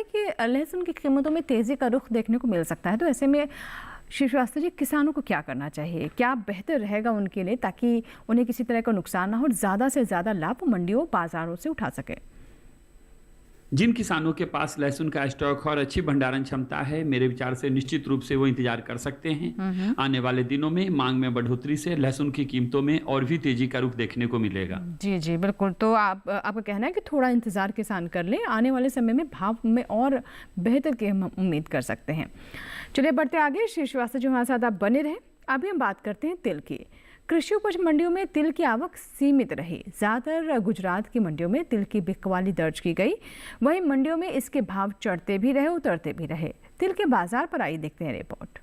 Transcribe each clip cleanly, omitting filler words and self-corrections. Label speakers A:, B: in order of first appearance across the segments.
A: कि लहसुन की कीमतों में तेज़ी का रुख देखने को मिल सकता है, तो ऐसे में श्री श्रीवास्तव जी, किसानों को क्या करना चाहिए, क्या बेहतर रहेगा उनके लिए ताकि उन्हें किसी तरह का नुकसान ना हो और ज़्यादा से ज़्यादा लाभ मंडियों बाज़ारों से उठा सके?
B: जिन किसानों के पास लहसुन का स्टॉक और अच्छी भंडारण क्षमता है, मेरे विचार से निश्चित रूप से वो इंतजार कर सकते हैं। आने वाले दिनों में मांग में बढ़ोतरी से लहसुन की कीमतों में और भी तेजी का रुख देखने को मिलेगा।
A: जी जी बिल्कुल। तो आपका कहना है कि थोड़ा इंतज़ार किसान कर लें, आने वाले समय में भाव में और बेहतर की हम उम्मीद कर सकते हैं। चलिए बढ़ते आगे, श्री श्रीवास्तव जी हमारे साथ आप बने रहें। अभी हम बात करते हैं तिल की। कृषि उपज मंडियों में तिल की आवक सीमित रही। ज़्यादातर गुजरात की मंडियों में तिल की बिकवाली दर्ज की गई। वहीं मंडियों में इसके भाव चढ़ते भी रहे, उतरते भी रहे। तिल के बाजार पर आई देखते हैं रिपोर्ट।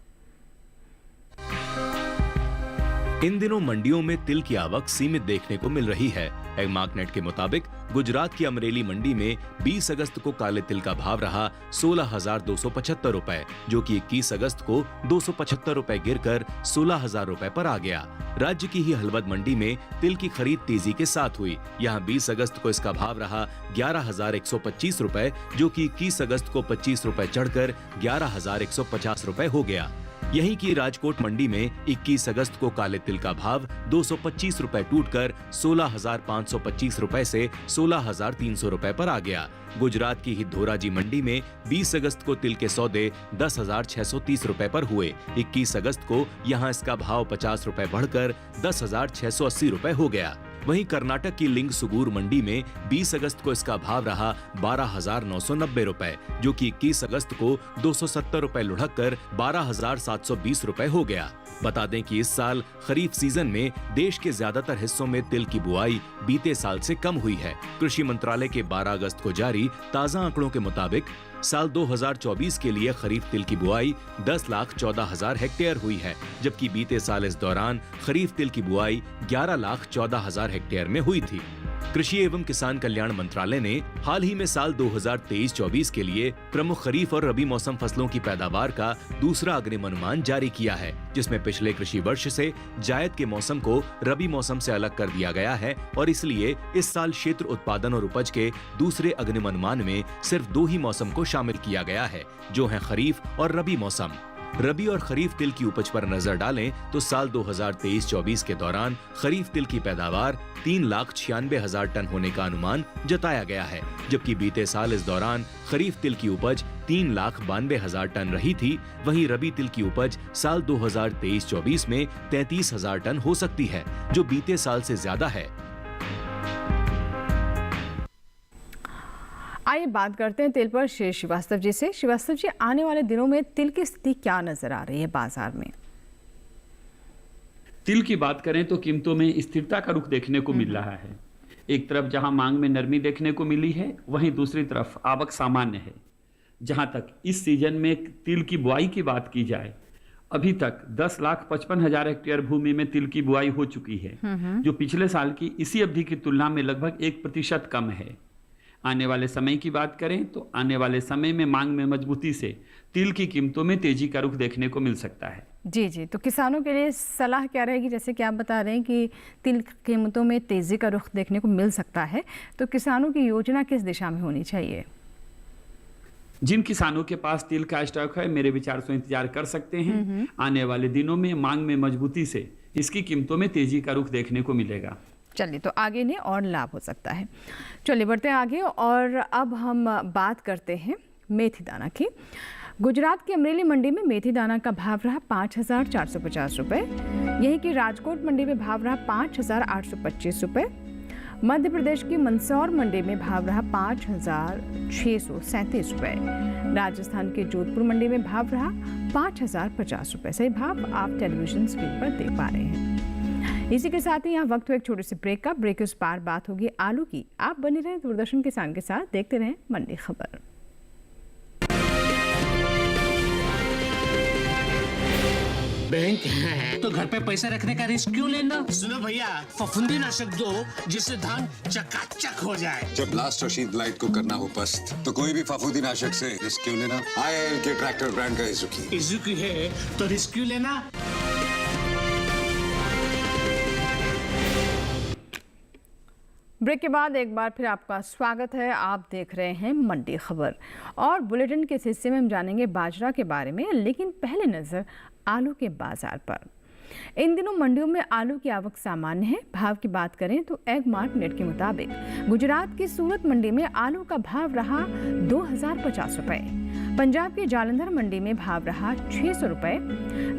C: इन दिनों मंडियों में तिल की आवक सीमित देखने को मिल रही है। एग्मार्कनेट के मुताबिक गुजरात की अमरेली मंडी में 20 अगस्त को काले तिल का भाव रहा 16,275 रुपए, जो कि 21 अगस्त को 275 रुपए गिरकर 16,000 रुपए पर आ गया। राज्य की ही हलवद मंडी में तिल की खरीद तेजी के साथ हुई। यहाँ 20 अगस्त को इसका भाव रहा 11,125 रुपए, जो कि 21 अगस्त को 25 रुपए चढ़कर 11,150 रुपए हो गया। यहीं की राजकोट मंडी में 21 अगस्त को काले तिल का भाव 225 रुपए टूटकर 16,525 रुपए से 16,300 रुपए पर आ गया। गुजरात की ही धोराजी मंडी में 20 अगस्त को तिल के सौदे 10,630 रुपए पर हुए। 21 अगस्त को यहां इसका भाव 50 रुपए बढ़कर 10,680 रुपए हो गया। वहीं कर्नाटक की लिंग सुगूर मंडी में 20 अगस्त को इसका भाव रहा 12,990 रुपए, जो कि 21 अगस्त को 270 रुपए लुढ़क कर 12,720 रुपए हो गया। बता दें कि इस साल खरीफ सीजन में देश के ज्यादातर हिस्सों में तिल की बुआई बीते साल से कम हुई है। कृषि मंत्रालय के 12 अगस्त को जारी ताजा आंकड़ों के मुताबिक साल 2024 के लिए खरीफ तिल की बुआई 10,14,000 हेक्टेयर हुई है, जबकि बीते साल इस दौरान खरीफ तिल की बुआई 11,14,000 हेक्टेयर में हुई थी। कृषि एवं किसान कल्याण मंत्रालय ने हाल ही में साल 2023-24 के लिए प्रमुख खरीफ और रबी मौसम फसलों की पैदावार का दूसरा अग्रिम अनुमान जारी किया है, जिसमें पिछले कृषि वर्ष से जायद के मौसम को रबी मौसम से अलग कर दिया गया है और इसलिए इस साल क्षेत्र उत्पादन और उपज के दूसरे अग्रिम अनुमान में सिर्फ 2 ही मौसम को शामिल किया गया है, जो है खरीफ और रबी मौसम। रबी और खरीफ तिल की उपज पर नजर डालें तो साल 2023-24 के दौरान खरीफ तिल की पैदावार 3,96,000 टन होने का अनुमान जताया गया है, जबकि बीते साल इस दौरान खरीफ तिल की उपज 3,92,000 टन रही थी। वहीं रबी तिल की उपज साल 2023-24 में 33,000 टन हो सकती है, जो बीते साल से ज्यादा है।
A: आइए बात करते हैं तिल पर श्री श्रीवास्तव जी से। श्रीवास्तव जी, आने वाले दिनों में तिल की स्थिति क्या नजर आ रही है बाजार में?
B: तिल की बात करें तो कीमतों में स्थिरता का रुख देखने को मिल रहा है। एक तरफ जहां मांग में नरमी देखने को मिली है, वहीं दूसरी तरफ आवक सामान्य है। जहां तक इस सीजन में तिल की बुआई की बात की जाए, अभी तक 10,55,000 हेक्टेयर भूमि में तिल की बुआई हो चुकी है, जो पिछले साल की इसी अवधि की तुलना में लगभग 1% कम है। आने वाले समय की बात करें तो आने वाले समय में मांग में मजबूती से तिल की कीमतों में तेजी का रुख देखने को मिल सकता है।
A: जी जी, तो किसानों के लिए सलाह क्या रहेगी? जैसे कि आप बता रहे हैं कि तिल की कीमतों में तेजी का रुख देखने को मिल सकता है, तो किसानों की योजना किस दिशा में होनी चाहिए?
B: जिन किसानों के पास तिल का स्टॉक है, मेरे विचार से इंतजार कर सकते हैं। आने वाले दिनों में मांग में मजबूती से इसकी कीमतों में तेजी का रुख देखने को मिलेगा।
A: चलिए, तो आगे ने और लाभ हो सकता है। चलिए बढ़ते हैं आगे और अब हम बात करते हैं मेथी दाना की। गुजरात की अमरेली मंडी में मेथी दाना का भाव रहा 5,450 रुपये। यहीं की राजकोट मंडी में भाव रहा 5,825 रुपये। मध्य प्रदेश की मंदसौर मंडी में भाव रहा 5,637 रुपये। राजस्थान के जोधपुर मंडी में भाव रहा 5,050 रुपये। सही भाव आप टेलीविजन स्क्रीन पर देख पा रहे हैं। इसी के साथ ही यहाँ वक्त हुआ एक छोटे से ब्रेक का। ब्रेक के उस पार बात होगी आलू की। आप बने रहें दूरदर्शन किसान के साथ, देखते रहें मंडी खबर।
D: बैंक है तो घर पे पैसे रखने का रिस्क क्यों लेना? सुनो भैया, फफूंदी नाशक दो जिससे धान चकाचक हो जाए।
E: जब ब्लास्ट और शीत लाइट को करना हो पस्त, तो कोई भी फफूंदी नाशक से रिस्क क्यों लेना? IIL के ट्रैक्टर ब्रांड का इजुकी
D: है तो रिस्क क्यों लेना?
A: ब्रेक के बाद एक बार फिर आपका स्वागत है। आप देख रहे हैं मंडी खबर और बुलेटिन के इस हिस्से में हम जानेंगे बाजरा के बारे में, लेकिन पहले नजर आलू के बाजार पर। इन दिनों मंडियों में आलू की आवक सामान्य है। भाव की बात करें तो एग मार्क नेट के मुताबिक गुजरात की सूरत मंडी में आलू का भाव रहा 2050 रुपए, पंजाब के जालंधर मंडी में भाव रहा 600 रुपए,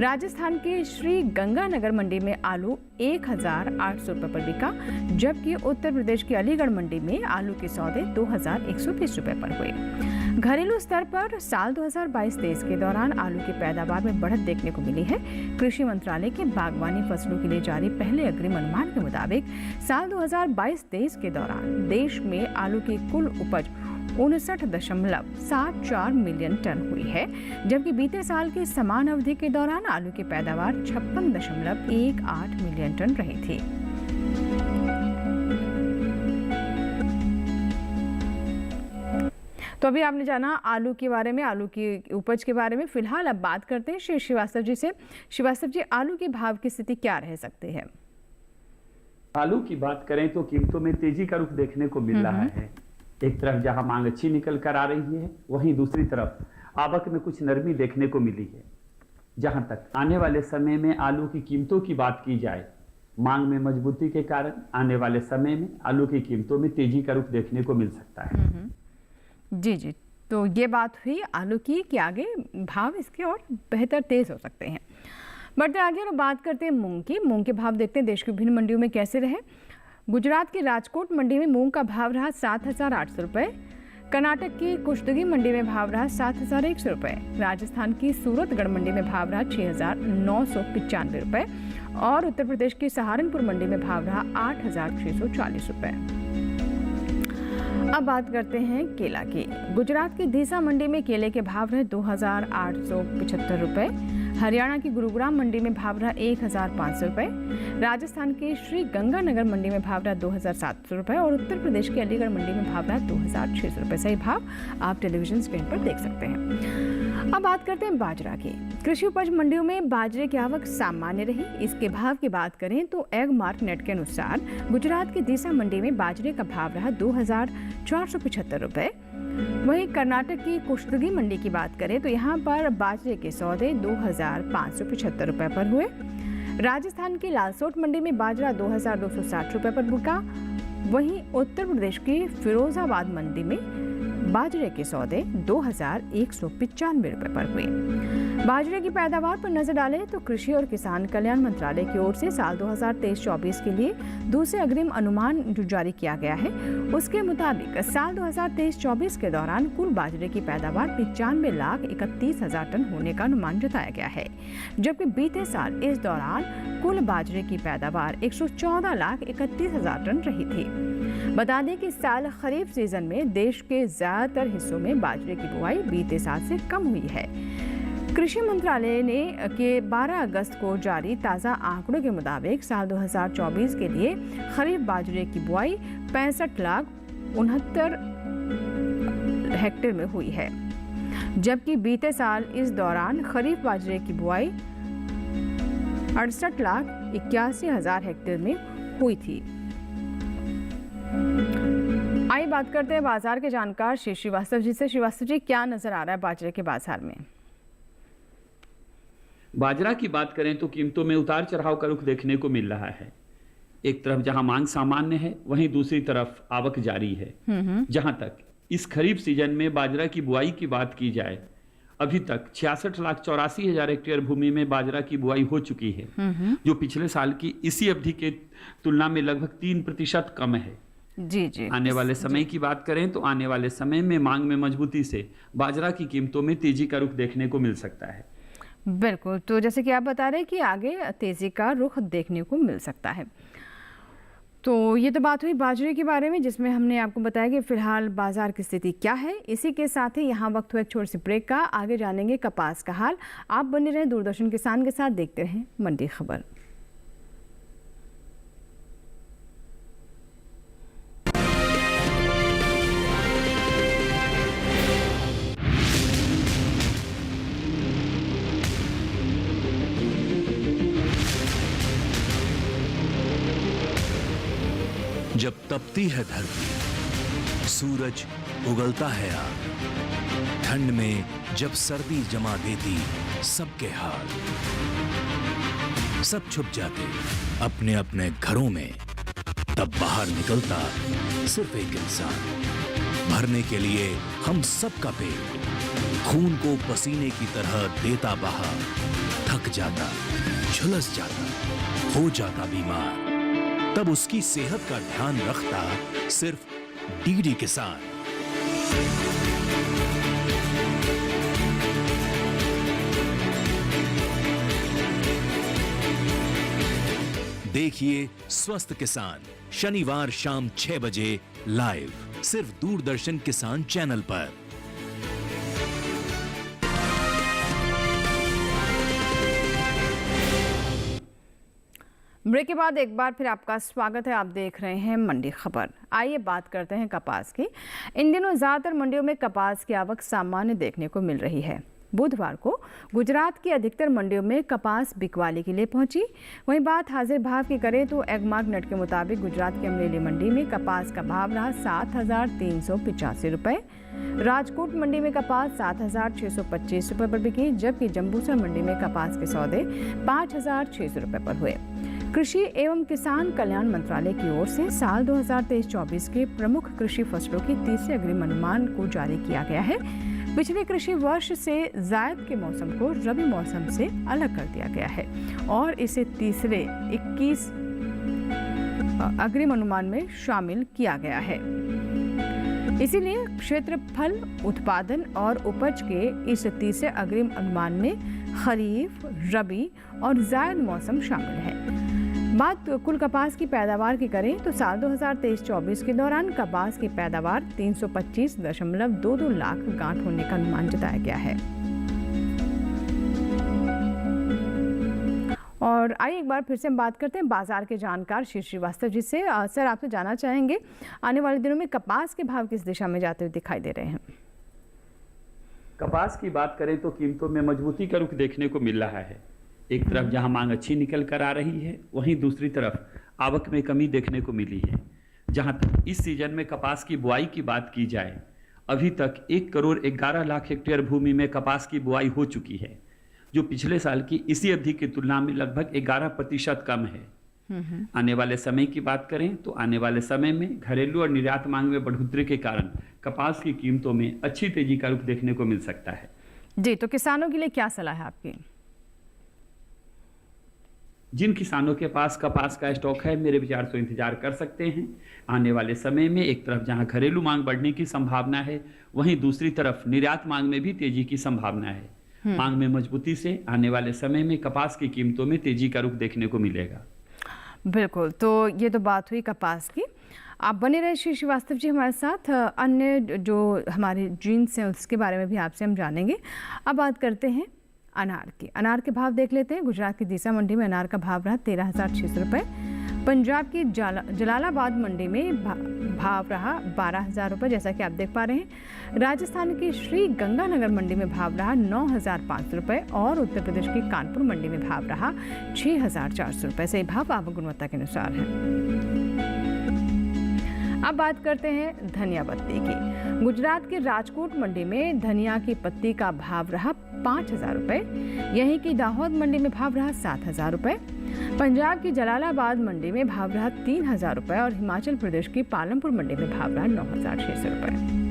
A: राजस्थान के श्री गंगानगर मंडी में आलू 1800 रुपए पर बिका, जबकि उत्तर प्रदेश की अलीगढ़ मंडी में आलू के सौदे 2120 रुपए पर हुए। घरेलू स्तर पर साल 2022-23 के दौरान आलू की पैदावार में बढ़त देखने को मिली है। कृषि मंत्रालय के बागवानी फसलों के लिए जारी पहले अग्रिम अनुमान के मुताबिक साल 2022-23 के दौरान देश में आलू की कुल उपज 59.74 मिलियन टन हुई है, जबकि बीते साल की समान अवधि के दौरान आलू की पैदावार 56.18 मिलियन टन रही थी। तो अभी आपने जाना आलू के बारे में, आलू की उपज के बारे में। फिलहाल अब बात करते हैं श्री श्रीवास्तव जी से। श्रीवास्तव जी, आलू के भाव की स्थिति क्या रह सकती है?
B: आलू की बात करें तो कीमतों में तेजी का रुख देखने को मिल रहा है। एक तरफ जहां मांग अच्छी निकल कर आ रही है, वहीं दूसरी तरफ आवक में कुछ नरमी देखने को मिली है। जहां तक आने वाले समय में आलू की कीमतों की बात की जाए, मांग में मजबूती के कारण आने वाले समय में आलू की कीमतों में तेजी का रुख देखने को मिल सकता है।
A: जी, तो ये बात हुई आलू की कि आगे भाव इसके और बेहतर तेज हो सकते हैं। बढ़ते आगे और बात करते हैं मूंग की। मूंग के भाव देखते हैं देश की विभिन्न मंडियों में कैसे रहे। गुजरात की राजकोट मंडी में मूंग का भाव रहा 7,800 रुपये, कर्नाटक की कुश्तगी मंडी में भाव रहा 7,100 रुपये, राजस्थान की सूरतगढ़ मंडी में भाव रहा 6,995 रुपये और उत्तर प्रदेश की सहारनपुर मंडी में भाव रहा 8,640 रुपये। अब बात करते हैं केला की। गुजरात की दीसा मंडी में केले के भाव रहे 2,875 रुपये, हरियाणा की गुरुग्राम मंडी में भाव रहा 1,500 रुपये, राजस्थान के श्री गंगानगर मंडी में भाव रहा 2,700 रुपये और उत्तर प्रदेश की अलीगढ़ मंडी में भाव रहा 2,600 रुपये। सही भाव आप टेलीविजन स्क्रीन पर देख सकते हैं। अब बात करते हैं बाजरा की। कृषि उपज मंडियों में बाजरे की आवक सामान्य रही। इसके भाव की बात करें तो एग मार्क नेट के अनुसार गुजरात की दीसा मंडी में बाजरे का भाव रहा 2,475 रुपये। वहीं कर्नाटक की कुश्तगी मंडी की बात करें तो यहाँ पर बाजरे के सौदे 2,575 रुपये पर हुए। राजस्थान की लालसोट मंडी में बाजरा 2,260 रुपये पर बिका। वहीं उत्तर प्रदेश की फिरोजाबाद मंडी में बाजरे के सौदे 2,195 रुपये पर हुए। बाजरे की पैदावार पर नजर डालें तो कृषि और किसान कल्याण मंत्रालय की ओर से साल 2023-24 के लिए दूसरे अग्रिम अनुमान जो जारी किया गया है, उसके मुताबिक साल 2023-24 के दौरान कुल बाजरे की पैदावार 95,31,000 टन होने का अनुमान जताया गया है, जबकि बीते साल इस दौरान कुल बाजरे की पैदावार 114,31,000 टन रही थी। बता दें कि इस साल खरीफ सीजन में देश के ज्यादातर हिस्सों में बाजरे की बुआई बीते साल से कम हुई है। कृषि मंत्रालय ने के 12 अगस्त को जारी ताज़ा आंकड़ों के मुताबिक साल 2024 के लिए खरीफ बाजरे की बुआई 65,69,000 हेक्टेयर में हुई है, जबकि बीते साल इस दौरान खरीफ बाजरे की बुआई 68,81,000 हेक्टेयर में हुई थी। आइए बात करते हैं बाजार के जानकार श्री श्रीवास्तव जी से। श्रीवास्तव जी, क्या नजर आ रहा है बाजरे के बाजार में?
B: बाजरा की बात करें तो कीमतों में उतार चढ़ाव का रुख देखने को मिल रहा है। एक तरफ जहां मांग सामान्य है, वहीं दूसरी तरफ आवक जारी है। जहां तक इस खरीफ सीजन में बाजरा की बुआई की बात की जाए, अभी तक 66,84,000 हेक्टेयर भूमि में बाजरा की बुआई हो चुकी है, जो पिछले साल की इसी अवधि के तुलना में लगभग 3% कम है।
A: जी।
B: आने वाले समय की बात करें तो आने वाले समय में मांग में मजबूती से बाजरा की कीमतों में तेजी का रुख देखने को मिल सकता है।
A: बिल्कुल, तो जैसे कि आप बता रहे हैं कि आगे तेजी का रुख देखने को मिल सकता है। तो ये तो बात हुई बाजरे के बारे में, जिसमें हमने आपको बताया कि फिलहाल बाजार की स्थिति क्या है। इसी के साथ ही यहाँ वक्त हुआ एक छोटी सी ब्रेक का। आगे जानेंगे कपास का हाल। आप बने रहें दूरदर्शन किसान के साथ, देखते रहें मंडी खबर।
C: जब तपती है धरती, सूरज उगलता है आग, ठंड में जब सर्दी जमा देती सबके हाल, सब छुप जाते अपने अपने घरों में, तब बाहर निकलता सिर्फ एक इंसान, भरने के लिए हम सबका पेट, खून को पसीने की तरह देता बहा, थक जाता, झुलस जाता, हो जाता बीमार, तब उसकी सेहत का ध्यान रखता सिर्फ डीडी किसान। देखिए स्वस्थ किसान शनिवार शाम 6 बजे लाइव सिर्फ दूरदर्शन किसान चैनल पर।
A: ब्रेक के बाद एक बार फिर आपका स्वागत है। आप देख रहे हैं मंडी खबर। आइए बात करते हैं कपास की। इन दिनों ज़्यादातर मंडियों में कपास की आवक सामान्य देखने को मिल रही है। बुधवार को गुजरात की अधिकतर मंडियों में कपास बिकवाली के लिए पहुंची। वहीं बात हाजिर भाव की करें तो एगमार्क नेट के मुताबिक गुजरात की अमरेली मंडी में कपास का भाव रहा 7,385 रुपये। राजकोट मंडी में कपास 7,625 रुपये पर बिकी, जबकि जम्बूसर मंडी में कपास के सौदे 5,600 रुपये पर हुए। कृषि एवं किसान कल्याण मंत्रालय की ओर से साल 2023-24 के प्रमुख कृषि फसलों की तीसरे अग्रिम अनुमान को जारी किया गया है। पिछले कृषि वर्ष से जायद के मौसम को रबी मौसम से अलग कर दिया गया है और इसे तीसरे 21 अग्रिम अनुमान में शामिल किया गया है। इसीलिए क्षेत्रफल, उत्पादन और उपज के इस तीसरे अग्रिम अनुमान में खरीफ, रबी और जायद मौसम शामिल है। बात कुल कपास की पैदावार की करें तो साल 2023-24 के दौरान कपास की पैदावार 325.22 लाख गांठ होने का अनुमान जताया गया है। और आइए एक बार फिर से हम बात करते हैं बाजार के जानकार श्री श्रीवास्तव जी से। सर, आपसे जानना चाहेंगे आने वाले दिनों में कपास के भाव किस दिशा में जाते हुए दिखाई दे रहे हैं?
B: कपास की बात करें तो कीमतों में मजबूती का रुख देखने को मिल रहा है। एक तरफ जहां मांग अच्छी निकल कर आ रही है, वहीं दूसरी तरफ आवक में कमी देखने को मिली है। जहां तक इस सीजन में कपास की बुआई की बात की जाए, अभी तक 1,11,00,000 हेक्टेयर भूमि में कपास की बुआई हो चुकी है, जो पिछले साल की इसी अवधि की तुलना में लगभग 11% कम है। आने वाले समय की बात करें तो आने वाले समय में घरेलू और निर्यात मांग में बढ़ोतरी के कारण कपास की कीमतों में अच्छी तेजी का रुख देखने को मिल सकता है।
A: जी, तो किसानों के लिए क्या सलाह है आपकी?
B: जिन किसानों के पास कपास का स्टॉक है, मेरे विचार से इंतजार कर सकते हैं। आने वाले समय में एक तरफ जहां घरेलू मांग बढ़ने की संभावना है, वहीं दूसरी तरफ निर्यात मांग में भी तेजी की संभावना है। मांग में मजबूती से आने वाले समय में कपास की कीमतों में तेजी का रुख देखने को मिलेगा।
A: बिल्कुल, तो ये तो बात हुई कपास की। आप बने रहे श्री श्रीवास्तव जी हमारे साथ। अन्य जो हमारे जीन्स हैं उसके बारे में भी आपसे हम जानेंगे। अब बात करते हैं अनार की। अनार के भाव देख लेते हैं। गुजरात की दीसा मंडी में अनार का भाव रहा 13,600 रुपये। पंजाब की जलालाबाद मंडी में भाव रहा 12,000 रुपये, जैसा कि आप देख पा रहे हैं। राजस्थान की श्री गंगानगर मंडी में भाव रहा 9,500 रुपये और उत्तर प्रदेश की कानपुर मंडी में भाव रहा 6,400 रुपये। से भाव आवक गुणवत्ता के अनुसार है। अब बात करते हैं धनिया पत्ती की। गुजरात के राजकोट मंडी में धनिया की पत्ती का भाव रहा 5,000 रुपये। यहीं की दाहोद मंडी में भाव रहा 7,000 रुपये। पंजाब की जलालाबाद मंडी में भाव रहा 3,000 रुपये और हिमाचल प्रदेश की पालमपुर मंडी में भाव रहा 9,600 रुपये।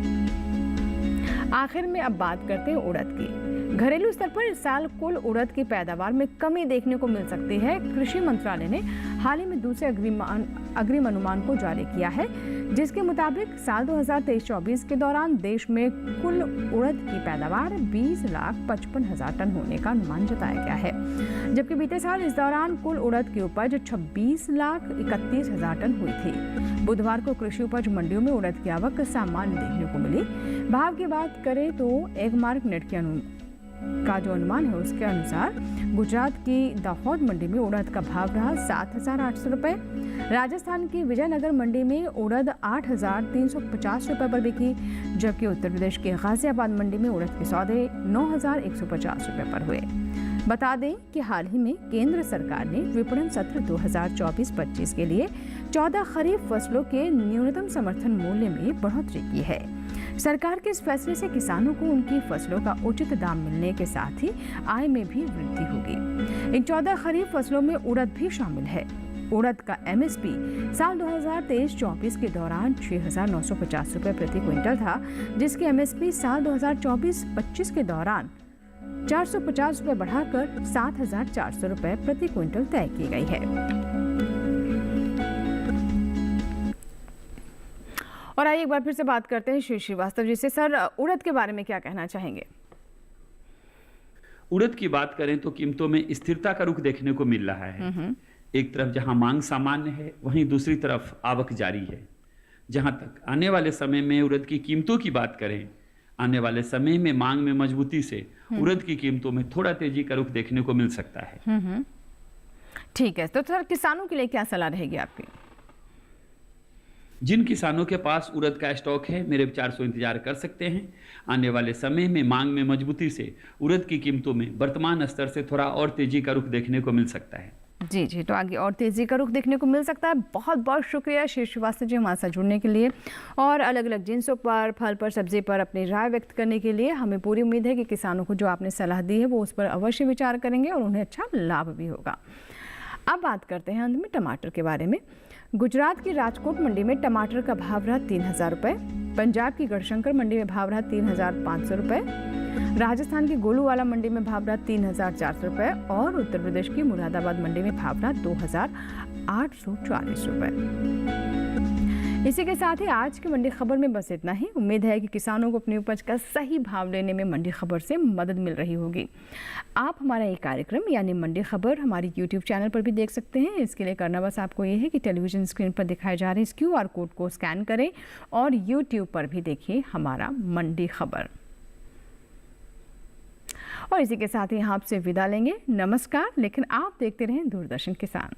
A: आखिर में अब बात करते हैं उड़द की। घरेलू स्तर पर इस साल कुल उड़द की पैदावार में कमी देखने को मिल सकती है। कृषि मंत्रालय ने हाल ही में दूसरे अग्रिम अनुमान को जारी किया है, जिसके मुताबिक साल 2023-24 के दौरान देश में कुल उड़द की पैदावार 20,55,000 टन होने का अनुमान जताया गया है, जबकि बीते साल इस दौरान कुल उड़द की उपज 26,31,000 टन हुई थी। बुधवार को कृषि उपज मंडियों में उड़द की आवक सामान्य देखने को मिली। भाव की बात करें तो एगमार्क नेट का जो अनुमान है उसके अनुसार गुजरात की दाहोद मंडी में उड़द का भाव रहा 7,800 रुपये। राजस्थान की विजयनगर मंडी में उड़द 8,350 रुपये पर बिकी, जबकि उत्तर प्रदेश के गाजियाबाद मंडी में उड़द के सौदे 9,150 रुपये पर हुए। बता दें कि हाल ही में केंद्र सरकार ने विपणन सत्र 2024-25 के लिए 14 खरीफ फसलों के न्यूनतम समर्थन मूल्य में बढ़ोतरी की है। सरकार के इस फैसले से किसानों को उनकी फसलों का उचित दाम मिलने के साथ ही आय में भी वृद्धि होगी। इन 14 खरीफ फसलों में उड़द भी शामिल है। उड़द का MSP साल 2023-24 के दौरान 6,950 रुपये प्रति क्विंटल था, जिसकी MSP साल 2024-25 के दौरान 450 रुपये बढ़ाकर 7,400 रुपये प्रति क्विंटल तय की गई है। और आइए एक बार फिर से बात करते हैं श्री श्रीवास्तव जी से। सर, उड़द के बारे में क्या कहना चाहेंगे?
B: उड़द की बात करें तो कीमतों में स्थिरता का रुख देखने को मिल रहा है। एक तरफ जहां मांग सामान्य है, वहीं दूसरी तरफ आवक जारी है। जहां तक आने वाले समय में उड़द की कीमतों की बात करें, आने वाले समय में मांग में मजबूती से उड़द की कीमतों में थोड़ा तेजी का रुख देखने को मिल सकता है।
A: ठीक है, तो सर किसानों के लिए क्या सलाह रहेगी आपकी?
B: जिन किसानों के पास उड़द का स्टॉक है, मेरे विचार से इंतजार कर सकते हैं। आने वाले समय में मांग में मजबूती से उड़द की कीमतों में वर्तमान स्तर से थोड़ा और तेजी का रुख देखने को मिल सकता है।
A: जी जी, तो आगे और तेजी का रुख देखने को मिल सकता है। बहुत बहुत शुक्रिया श्री श्रीवास्तव जी हमारे साथ जुड़ने के लिए और अलग अलग जिन्सों पर, फल पर, सब्जी पर अपनी राय व्यक्त करने के लिए। हमें पूरी उम्मीद है कि किसानों को जो आपने सलाह दी है वो उस पर अवश्य विचार करेंगे और उन्हें अच्छा लाभ भी होगा। अब बात करते हैं अंत में टमाटर के बारे में। गुजरात की राजकोट मंडी में टमाटर का भाव रहा 3,000 रुपये, पंजाब की गढ़शंकर मंडी में भाव रहा 3,500 रुपये, राजस्थान की गोलूवाला मंडी में भाव रहा 3,400 रुपये और उत्तर प्रदेश की मुरादाबाद मंडी में भाव रहा 2,840 रुपये। इसी के साथ ही आज की मंडी खबर में बस इतना ही। उम्मीद है कि किसानों को अपनी उपज का सही भाव लेने में मंडी खबर से मदद मिल रही होगी। आप हमारा ये कार्यक्रम यानी मंडी खबर हमारी YouTube चैनल पर भी देख सकते हैं। इसके लिए करना बस आपको ये है कि टेलीविजन स्क्रीन पर दिखाए जा रहे इस QR कोड को स्कैन करें और YouTube पर भी देखिए हमारा मंडी खबर। और इसी के साथ ही आपसे विदा लेंगे। नमस्कार, लेकिन आप देखते रहें दूरदर्शन किसान।